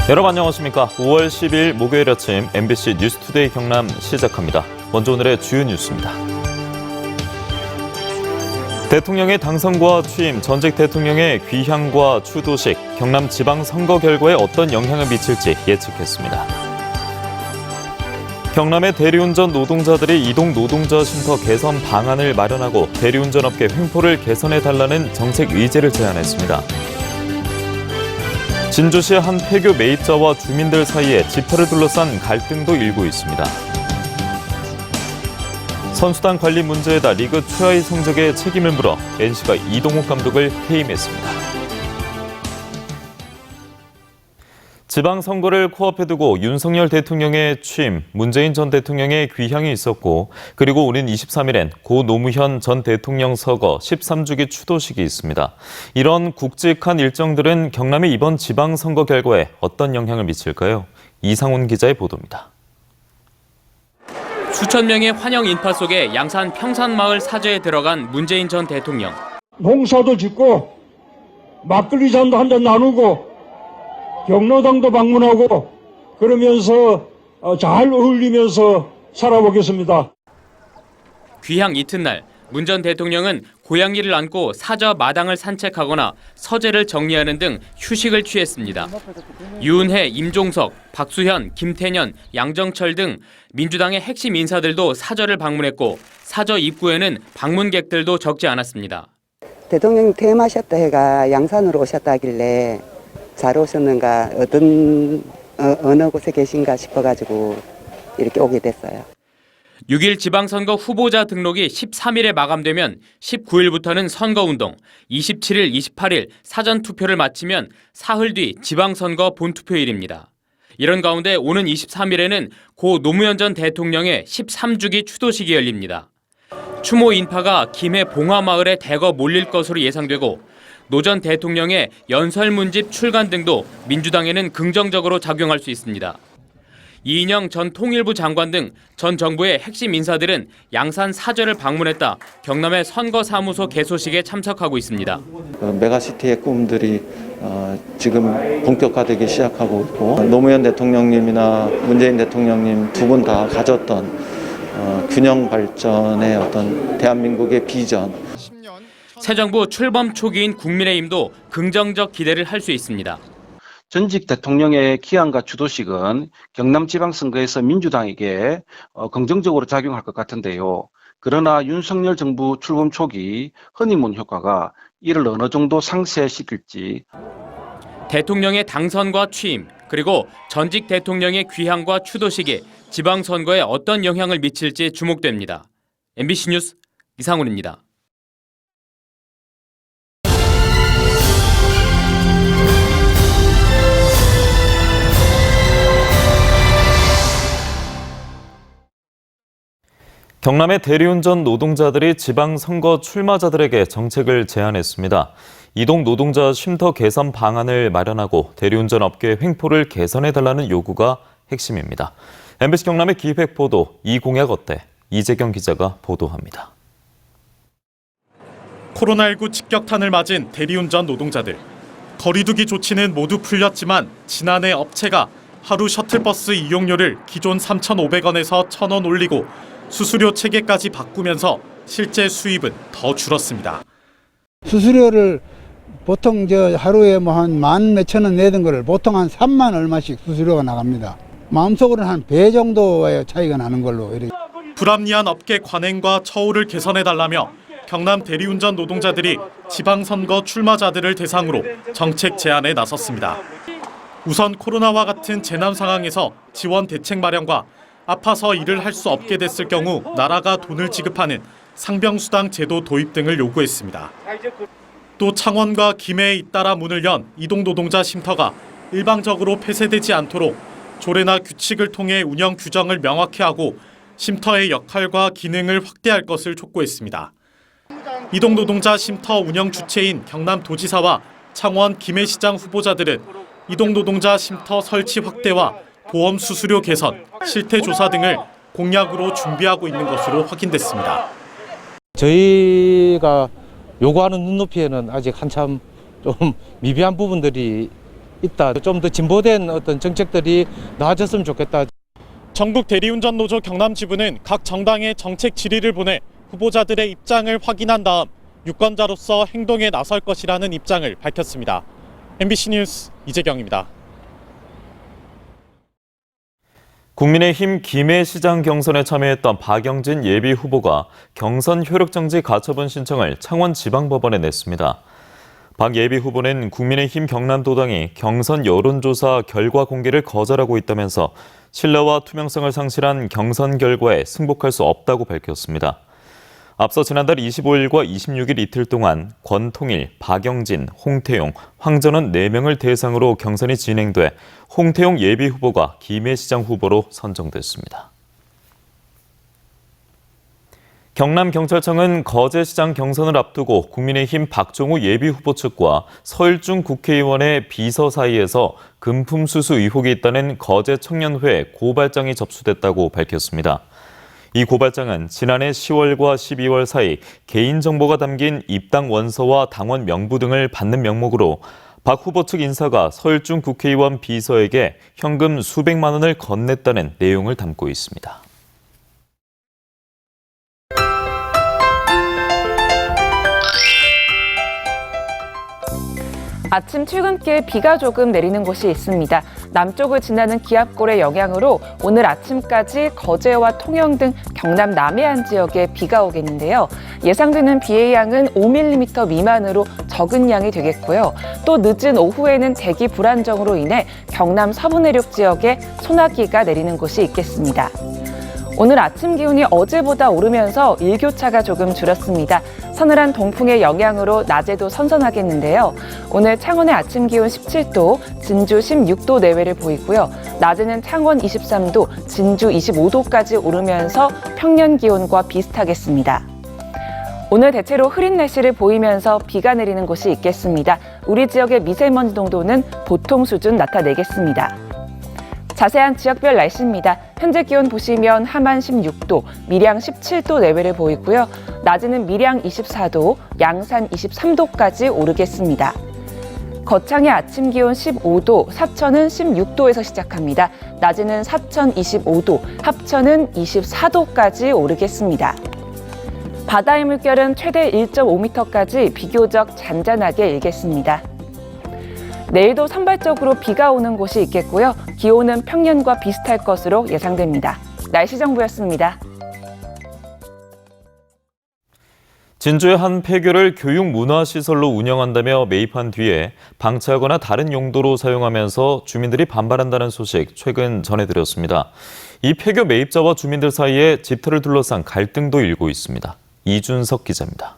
여러분 안녕하십니까. 5월 10일 목요일 아침 MBC 뉴스투데이 경남 시작합니다. 먼저 오늘의 주요 뉴스입니다. 대통령의 당선과 취임, 전직 대통령의 귀향과 추도식, 경남 지방선거 결과에 어떤 영향을 미칠지 예측했습니다. 경남의 대리운전 노동자들이 이동 노동자 쉼터 개선 방안을 마련하고 대리운전업계 횡포를 개선해달라는 정책 의제를 제안했습니다. 진주시 한 폐교 매입자와 주민들 사이에 집터를 둘러싼 갈등도 일고 있습니다. 선수단 관리 문제에다 리그 최하위 성적에 책임을 물어 NC가 이동욱 감독을 해임했습니다. 지방선거를 코앞에 두고 윤석열 대통령의 취임, 문재인 전 대통령의 귀향이 있었고, 그리고 오는 23일엔 고 노무현 전 대통령 서거 13주기 추도식이 있습니다. 이런 굵직한 일정들은 경남의 이번 지방선거 결과에 어떤 영향을 미칠까요? 이상훈 기자의 보도입니다. 수천 명의 환영 인파 속에 양산 평산마을 사저에 들어간 문재인 전 대통령. 농사도 짓고 막걸리 잔도 한잔 나누고 경로당도 방문하고 그러면서 잘 어울리면서 살아보겠습니다. 귀향 이튿날 문 전 대통령은 고양이를 안고 사저 마당을 산책하거나 서재를 정리하는 등 휴식을 취했습니다. 유은혜, 임종석, 박수현, 김태년, 양정철 등 민주당의 핵심 인사들도 사저를 방문했고 사저 입구에는 방문객들도 적지 않았습니다. 대통령이 퇴임하셨다 해가 양산으로 오셨다 하길래 잘 오셨는가 어느 곳에 계신가 싶어가지고 이렇게 오게 됐어요. 6일 지방선거 후보자 등록이 13일에 마감되면 19일부터는 선거운동, 27일, 28일 사전투표를 마치면 사흘 뒤 지방선거 본투표일입니다. 이런 가운데 오는 23일에는 고 노무현 전 대통령의 13주기 추도식이 열립니다. 추모 인파가 김해 봉화마을에 대거 몰릴 것으로 예상되고 노 전 대통령의 연설문집 출간 등도 민주당에는 긍정적으로 작용할 수 있습니다. 이인영 전 통일부 장관 등 전 정부의 핵심 인사들은 양산 사저를 방문했다 경남의 선거사무소 개소식에 참석하고 있습니다. 메가시티의 꿈들이 지금 본격화되기 시작하고 있고 노무현 대통령님이나 문재인 대통령님 두 분 다 가졌던 균형 발전의 어떤 대한민국의 비전. 새 정부 출범 초기인 국민의힘도 긍정적 기대를 할 수 있습니다. 전직 대통령의 귀향과 추도식은 경남 지방선거에서 민주당에게 긍정적으로 작용할 것 같은데요. 그러나 윤석열 정부 출범 초기 허니문 효과가 이를 어느 정도 상쇄시킬지. 대통령의 당선과 취임, 그리고 전직 대통령의 귀향과 추도식이 지방선거에 어떤 영향을 미칠지 주목됩니다. MBC 뉴스 이상훈입니다. 경남의 대리운전 노동자들이 지방선거 출마자들에게 정책을 제안했습니다. 이동 노동자 쉼터 개선 방안을 마련하고 대리운전 업계 횡포를 개선해달라는 요구가 핵심입니다. MBC 경남의 기획보도 이 공약 어때? 이재경 기자가 보도합니다. 코로나19 직격탄을 맞은 대리운전 노동자들. 거리두기 조치는 모두 풀렸지만 지난해 업체가 하루 셔틀버스 이용료를 기존 3,500원에서 1,000원 올리고 수수료 체계까지 바꾸면서 실제 수입은 더 줄었습니다. 수수료를 보통 하루에 뭐 한 만 몇천 원 내던 거를 보통 한 3만 얼마씩 수수료가 나갑니다. 마음속으로는 한 배 정도의 차이가 나는 걸로. 불합리한 업계 관행과 처우를 개선해달라며 경남 대리운전 노동자들이 지방선거 출마자들을 대상으로 정책 제안에 나섰습니다. 우선 코로나와 같은 재난 상황에서 지원 대책 마련과 아파서 일을 할 수 없게 됐을 경우 나라가 돈을 지급하는 상병수당 제도 도입 등을 요구했습니다. 또 창원과 김해에 잇따라 문을 연 이동노동자 쉼터가 일방적으로 폐쇄되지 않도록 조례나 규칙을 통해 운영 규정을 명확히 하고 쉼터의 역할과 기능을 확대할 것을 촉구했습니다. 이동노동자 쉼터 운영 주체인 경남도지사와 창원 김해시장 후보자들은 이동노동자 쉼터 설치 확대와 보험 수수료 개선, 실태 조사 등을 공약으로 준비하고 있는 것으로 확인됐습니다. 저희가 요구하는 눈높이에는 아직 한참 좀 미비한 부분들이 있다. 좀 더 진보된 어떤 정책들이 나아졌으면 좋겠다. 전국 대리운전 노조 경남 지부는 각 정당의 정책 질의를 보내 후보자들의 입장을 확인한 다음 유권자로서 행동에 나설 것이라는 입장을 밝혔습니다. MBC 뉴스 이재경입니다. 국민의힘 김해시장 경선에 참여했던 박영진 예비후보가 경선 효력정지 가처분 신청을 창원지방법원에 냈습니다. 박 예비후보는 국민의힘 경남도당이 경선 여론조사 결과 공개를 거절하고 있다면서 신뢰와 투명성을 상실한 경선 결과에 승복할 수 없다고 밝혔습니다. 앞서 지난달 25일과 26일 이틀 동안 권통일, 박영진, 홍태용, 황전원 4명을 대상으로 경선이 진행돼 홍태용 예비후보가 김해시장 후보로 선정됐습니다. 경남경찰청은 거제시장 경선을 앞두고 국민의힘 박종우 예비후보 측과 서일중 국회의원의 비서 사이에서 금품수수 의혹이 있다는 거제청년회 고발장이 접수됐다고 밝혔습니다. 이 고발장은 지난해 10월과 12월 사이 개인정보가 담긴 입당 원서와 당원 명부 등을 받는 명목으로 박 후보 측 인사가 서일중 국회의원 비서에게 현금 수백만 원을 건넸다는 내용을 담고 있습니다. 아침 출근길 비가 조금 내리는 곳이 있습니다. 남쪽을 지나는 기압골의 영향으로 오늘 아침까지 거제와 통영 등 경남 남해안 지역에 비가 오겠는데요. 예상되는 비의 양은 5mm 미만으로 적은 양이 되겠고요. 또 늦은 오후에는 대기 불안정으로 인해 경남 서부 내륙 지역에 소나기가 내리는 곳이 있겠습니다. 오늘 아침 기온이 어제보다 오르면서 일교차가 조금 줄었습니다. 서늘한 동풍의 영향으로 낮에도 선선하겠는데요. 오늘 창원의 아침 기온 17도, 진주 16도 내외를 보이고요. 낮에는 창원 23도, 진주 25도까지 오르면서 평년 기온과 비슷하겠습니다. 오늘 대체로 흐린 날씨를 보이면서 비가 내리는 곳이 있겠습니다. 우리 지역의 미세먼지 농도는 보통 수준 나타내겠습니다. 자세한 지역별 날씨입니다. 현재 기온 보시면 함안 16도, 밀양 17도 내외를 보이고요. 낮에는 밀양 24도, 양산 23도까지 오르겠습니다. 거창의 아침 기온 15도, 사천은 16도에서 시작합니다. 낮에는 사천 25도, 합천은 24도까지 오르겠습니다. 바다의 물결은 최대 1.5m까지 비교적 잔잔하게 일겠습니다. 내일도 산발적으로 비가 오는 곳이 있겠고요. 기온은 평년과 비슷할 것으로 예상됩니다. 날씨 정보였습니다. 진주의 한 폐교를 교육문화시설로 운영한다며 매입한 뒤에 방치하거나 다른 용도로 사용하면서 주민들이 반발한다는 소식 최근 전해드렸습니다. 이 폐교 매입자와 주민들 사이에 집터를 둘러싼 갈등도 일고 있습니다. 이준석 기자입니다.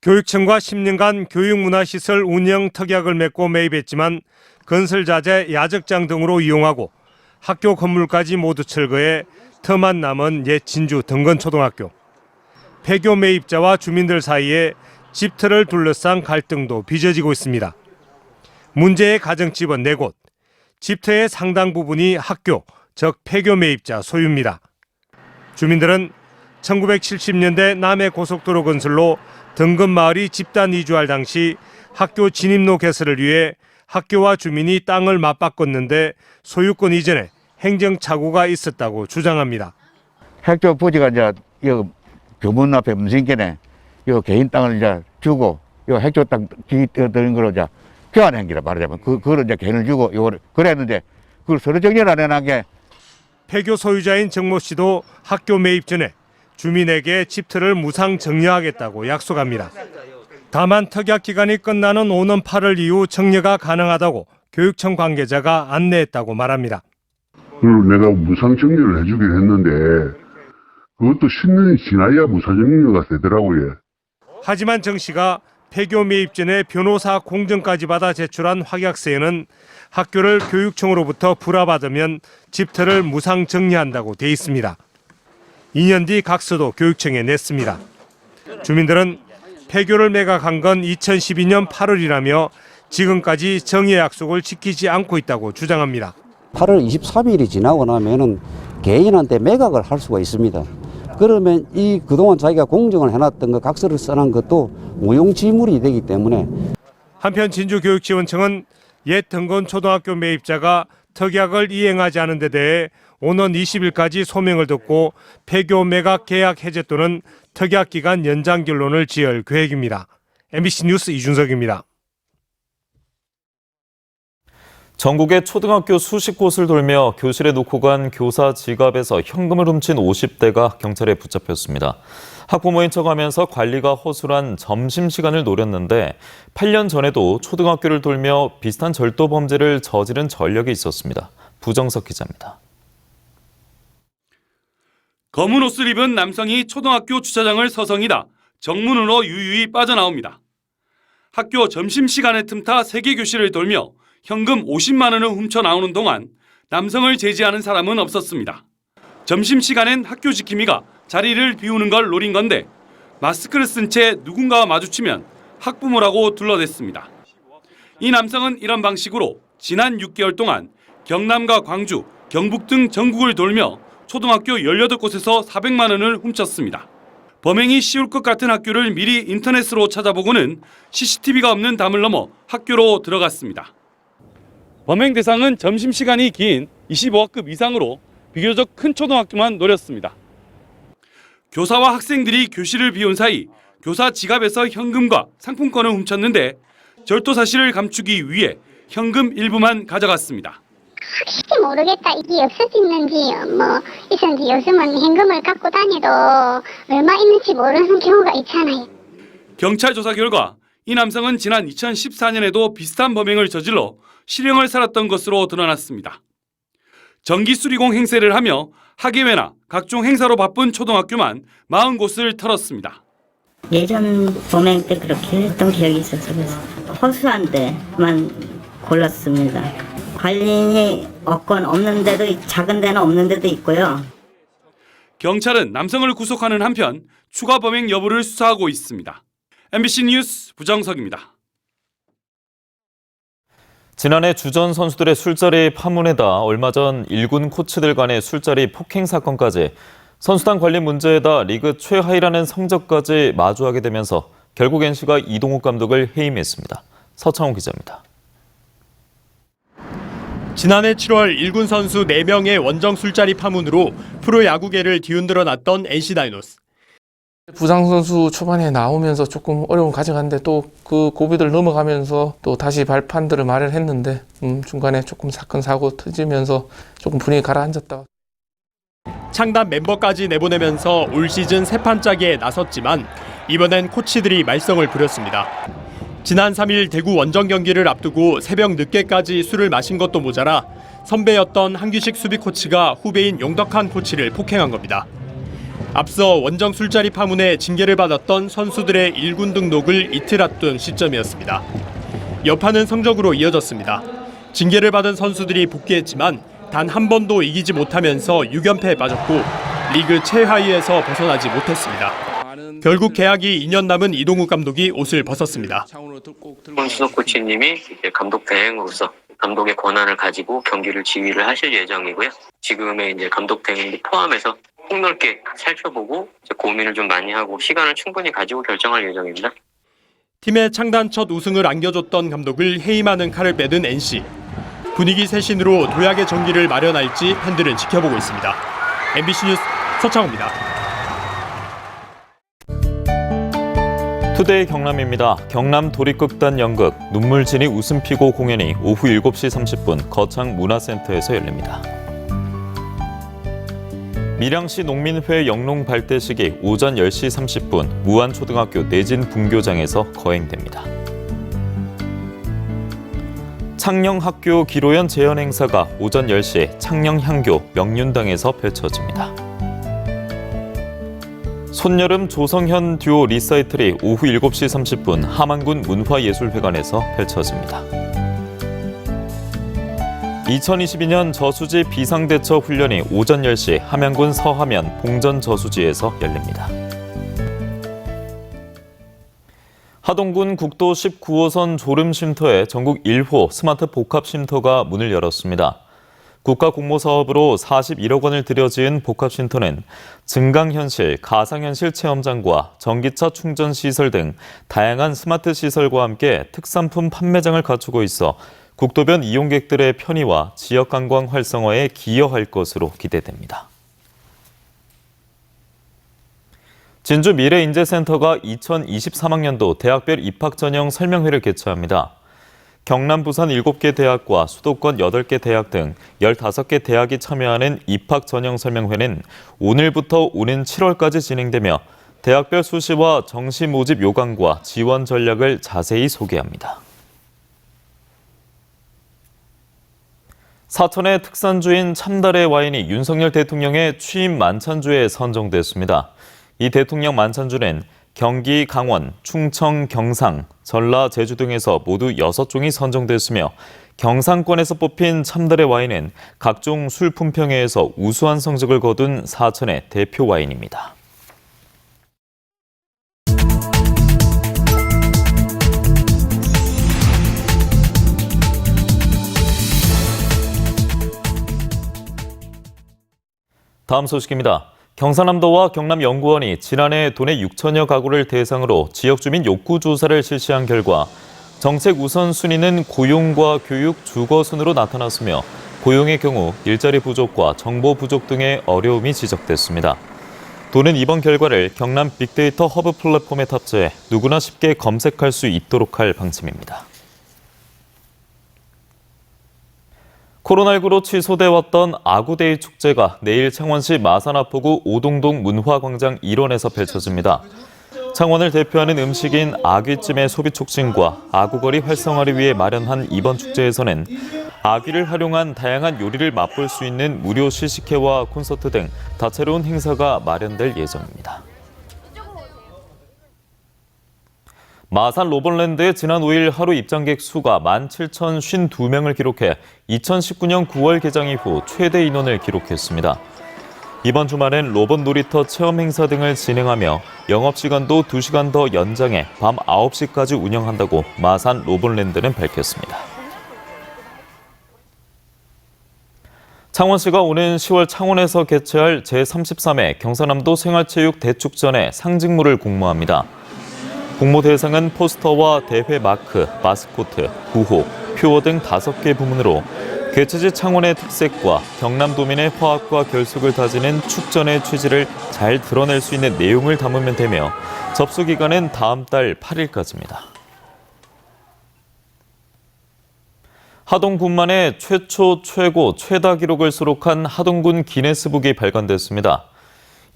교육청과 10년간 교육문화시설 운영 특약을 맺고 매입했지만 건설자재, 야적장 등으로 이용하고 학교 건물까지 모두 철거해 터만 남은 옛 진주 덩건초등학교. 폐교 매입자와 주민들 사이에 집터를 둘러싼 갈등도 빚어지고 있습니다. 문제의 가정집은 4곳, 집터의 상당 부분이 학교, 즉 폐교 매입자 소유입니다. 주민들은 1970년대 남해 고속도로 건설로 덩건마을이 집단 이주할 당시 학교 진입로 개설을 위해 학교와 주민이 땅을 맞바꿨는데 소유권 이전에 행정착오가 있었다고 주장합니다. 학교 부지가 이제 이 교문 앞에 문신께네 이 개인 땅을 이제 주고 이 학교 땅 드는 거로 이제 교환 행기라 말하자면 그걸 이제 개인을 주고 요걸 그랬는데 그걸 서로 정리를 안 해놓은 게 폐교 소유자인 정모 씨도 학교 매입 전에 주민에게 집터를 무상 정려하겠다고 약속합니다. 다만 특약 기간이 끝나는 오는 8월 이후 정려가 가능하다고 교육청 관계자가 안내했다고 말합니다. 그리고 내가 무상 정려를 해주기로 했는데 그것도 10년이 지나야 무상 정려가 되더라고요. 하지만 정 씨가 폐교 매입 전에 변호사 공정까지 받아 제출한 확약서에는 학교를 교육청으로부터 불화받으면 집터를 무상 정리한다고 돼 있습니다. 2년 뒤 각서도 교육청에 냈습니다. 주민들은 폐교를 매각한 건 2012년 8월이라며 지금까지 정의 약속을 지키지 않고 있다고 주장합니다. 8월 23일이 지나고 나면은 개인한테 매각을 할 수가 있습니다. 그러면 이 그동안 자기가 공정을 해놨던 거 각서를 써놓은 것도 무용지물이 되기 때문에 한편 진주교육지원청은 옛 등건초등학교 매입자가 특약을 이행하지 않은 데 대해 오는 20일까지 소명을 듣고 폐교 매각 계약 해제 또는 특약 기간 연장 결론을 지을 계획입니다. MBC 뉴스 이준석입니다. 전국의 초등학교 수십 곳을 돌며 교실에 놓고 간 교사 지갑에서 현금을 훔친 50대가 경찰에 붙잡혔습니다. 학부모인 척하면서 관리가 허술한 점심시간을 노렸는데 8년 전에도 초등학교를 돌며 비슷한 절도 범죄를 저지른 전력이 있었습니다. 부정석 기자입니다. 검은 옷을 입은 남성이 초등학교 주차장을 서성이다 정문으로 유유히 빠져나옵니다. 학교 점심시간에 틈타 3개 교실을 돌며 현금 50만 원을 훔쳐 나오는 동안 남성을 제지하는 사람은 없었습니다. 점심시간엔 학교 지킴이가 자리를 비우는 걸 노린 건데 마스크를 쓴 채 누군가와 마주치면 학부모라고 둘러댔습니다. 이 남성은 이런 방식으로 지난 6개월 동안 경남과 광주, 경북 등 전국을 돌며 초등학교 18곳에서 400만 원을 훔쳤습니다. 범행이 쉬울 것 같은 학교를 미리 인터넷으로 찾아보고는 CCTV가 없는 담을 넘어 학교로 들어갔습니다. 범행 대상은 점심시간이 긴 25학급 이상으로 비교적 큰 초등학교만 노렸습니다. 교사와 학생들이 교실을 비운 사이 교사 지갑에서 현금과 상품권을 훔쳤는데 절도 사실을 감추기 위해 현금 일부만 가져갔습니다. 혹시 모르겠다. 이게 없어졌는지 있었는지 요즘은 현금을 갖고 다니도 얼마 있는지 모르는 경우가 있잖아요. 경찰 조사 결과 이 남성은 지난 2014년에도 비슷한 범행을 저질러 실형을 살았던 것으로 드러났습니다. 정기 수리공 행세를 하며 학예회나 각종 행사로 바쁜 초등학교만 40곳을 털었습니다. 예전 범행 때 그렇게 했던 기억이 있어서 그래서 허수한 데만 골랐습니다. 관리 없건 없는 데도 작은 데는 없는 데도 있고요. 경찰은 남성을 구속하는 한편 추가 범행 여부를 수사하고 있습니다. MBC 뉴스 부정석입니다. 지난해 주전 선수들의 술자리 파문에다 얼마 전 1군 코치들 간의 술자리 폭행 사건까지 선수단 관리 문제에다 리그 최하위라는 성적까지 마주하게 되면서 결국 NC가 이동욱 감독을 해임했습니다. 서창호 기자입니다. 지난해 7월 1군 선수 4명의 원정 술자리 파문으로 프로야구계를 뒤흔들어 놨던 NC 다이노스. 부상 선수 초반에 나오면서 조금 어려움을 가져갔는데 또 그 고비를 넘어가면서 또 다시 발판들을 마련했는데 중간에 조금 사건 사고 터지면서 조금 분위기 가라앉았다. 창단 멤버까지 내보내면서 올 시즌 새 판짜기에 나섰지만 이번엔 코치들이 말썽을 부렸습니다. 지난 3일 대구 원정 경기를 앞두고 새벽 늦게까지 술을 마신 것도 모자라 선배였던 한규식 수비 코치가 후배인 용덕한 코치를 폭행한 겁니다. 앞서 원정 술자리 파문에 징계를 받았던 선수들의 1군 등록을 이틀 앞둔 시점이었습니다. 여파는 성적으로 이어졌습니다. 징계를 받은 선수들이 복귀했지만 단 한 번도 이기지 못하면서 6연패에 빠졌고 리그 최하위에서 벗어나지 못했습니다. 결국 계약이 2년 남은 이동욱 감독이 옷을 벗었습니다. 손수석 코치님이 감독 대행으로서 감독의 권한을 가지고 경기를 지휘를 하실 예정이고요. 지금의 감독 대행도 포함해서 폭넓게 살펴보고 고민을 좀 많이 하고 시간을 충분히 가지고 결정할 예정입니다. 팀의 창단 첫 우승을 안겨줬던 감독을 해임하는 칼을 빼든 NC. 분위기 쇄신으로 도약의 전기를 마련할지 팬들은 지켜보고 있습니다. MBC 뉴스 서창호입니다. 투데이 경남입니다. 경남 도립극단 연극 눈물진이 웃음피고 공연이 오후 7시 30분 거창 문화센터에서 열립니다. 밀양시 농민회 영농 발대식이 오전 10시 30분 무안초등학교 내진 분교장에서 거행됩니다. 창녕학교 기로연 재연 행사가 오전 10시 창녕향교 명륜당에서 펼쳐집니다. 손여름 조성현 듀오 리사이틀이 오후 7시 30분 함안군 문화예술회관에서 펼쳐집니다. 2022년 저수지 비상대처 훈련이 오전 10시 함양군 서하면 봉전저수지에서 열립니다. 하동군 국도 19호선 졸음쉼터에 전국 1호 스마트 복합쉼터가 문을 열었습니다. 국가공모사업으로 41억 원을 들여 지은 복합쉼터는 증강현실, 가상현실 체험장과 전기차 충전시설 등 다양한 스마트 시설과 함께 특산품 판매장을 갖추고 있어 국도변 이용객들의 편의와 지역관광 활성화에 기여할 것으로 기대됩니다. 진주 미래인재센터가 2023학년도 대학별 입학 전형 설명회를 개최합니다. 경남, 부산 7개 대학과 수도권 8개 대학 등 15개 대학이 참여하는 입학 전형 설명회는 오늘부터 오는 7월까지 진행되며 대학별 수시와 정시 모집 요강과 지원 전략을 자세히 소개합니다. 사천의 특산주인 참다래 와인이 윤석열 대통령의 취임 만찬주에 선정됐습니다. 이 대통령 만찬주는 경기, 강원, 충청, 경상, 전라, 제주 등에서 모두 6종이 선정됐으며 경상권에서 뽑힌 참다래 와인은 각종 술 품평회에서 우수한 성적을 거둔 사천의 대표 와인입니다. 다음 소식입니다. 경상남도와 경남연구원이 지난해 도내 6천여 가구를 대상으로 지역주민 욕구 조사를 실시한 결과 정책 우선순위는 고용과 교육, 주거 순으로 나타났으며 고용의 경우 일자리 부족과 정보 부족 등의 어려움이 지적됐습니다. 도는 이번 결과를 경남 빅데이터 허브 플랫폼에 탑재해 누구나 쉽게 검색할 수 있도록 할 방침입니다. 코로나19로 취소돼왔던 아구데이 축제가 내일 창원시 마산아포구 오동동 문화광장 일원에서 펼쳐집니다. 창원을 대표하는 음식인 아귀찜의 소비 촉진과 아구거리 활성화를 위해 마련한 이번 축제에서는 아귀를 활용한 다양한 요리를 맛볼 수 있는 무료 시식회와 콘서트 등 다채로운 행사가 마련될 예정입니다. 마산 로봇랜드의 지난 5일 하루 입장객 수가 17,052명을 기록해 2019년 9월 개장 이후 최대 인원을 기록했습니다. 이번 주말엔 로봇 놀이터 체험 행사 등을 진행하며 영업시간도 2시간 더 연장해 밤 9시까지 운영한다고 마산 로봇랜드는 밝혔습니다. 창원시가 오는 10월 창원에서 개최할 제33회 경상남도 생활체육 대축전의 상징물을 공모합니다. 공모 대상은 포스터와 대회 마크, 마스코트, 구호, 표어 등 5개 부문으로 개최지 창원의 특색과 경남도민의 화합과 결속을 다지는 축전의 취지를 잘 드러낼 수 있는 내용을 담으면 되며 접수 기간은 다음 달 8일까지입니다. 하동군만의 최초, 최고, 최다 기록을 수록한 하동군 기네스북이 발간됐습니다.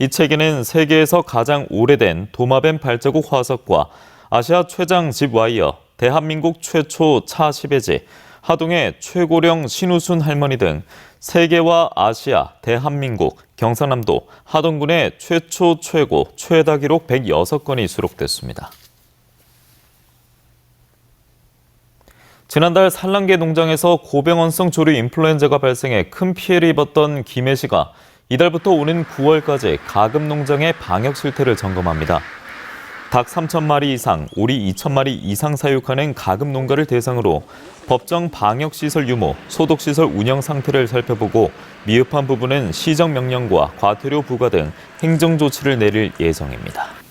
이 책에는 세계에서 가장 오래된 도마뱀 발자국 화석과 아시아 최장 집 와이어, 대한민국 최초 차 시베지, 하동의 최고령 신우순 할머니 등 세계와 아시아, 대한민국, 경상남도, 하동군의 최초, 최고, 최다 기록 106건이 수록됐습니다. 지난달 산란계 농장에서 고병원성 조류 인플루엔자가 발생해 큰 피해를 입었던 김해시가 이달부터 오는 9월까지 가금 농장의 방역 실태를 점검합니다. 닭 3,000마리 이상, 오리 2,000마리 이상 사육하는 가금 농가를 대상으로 법정 방역시설 유무, 소독시설 운영 상태를 살펴보고 미흡한 부분은 시정명령과 과태료 부과 등 행정조치를 내릴 예정입니다.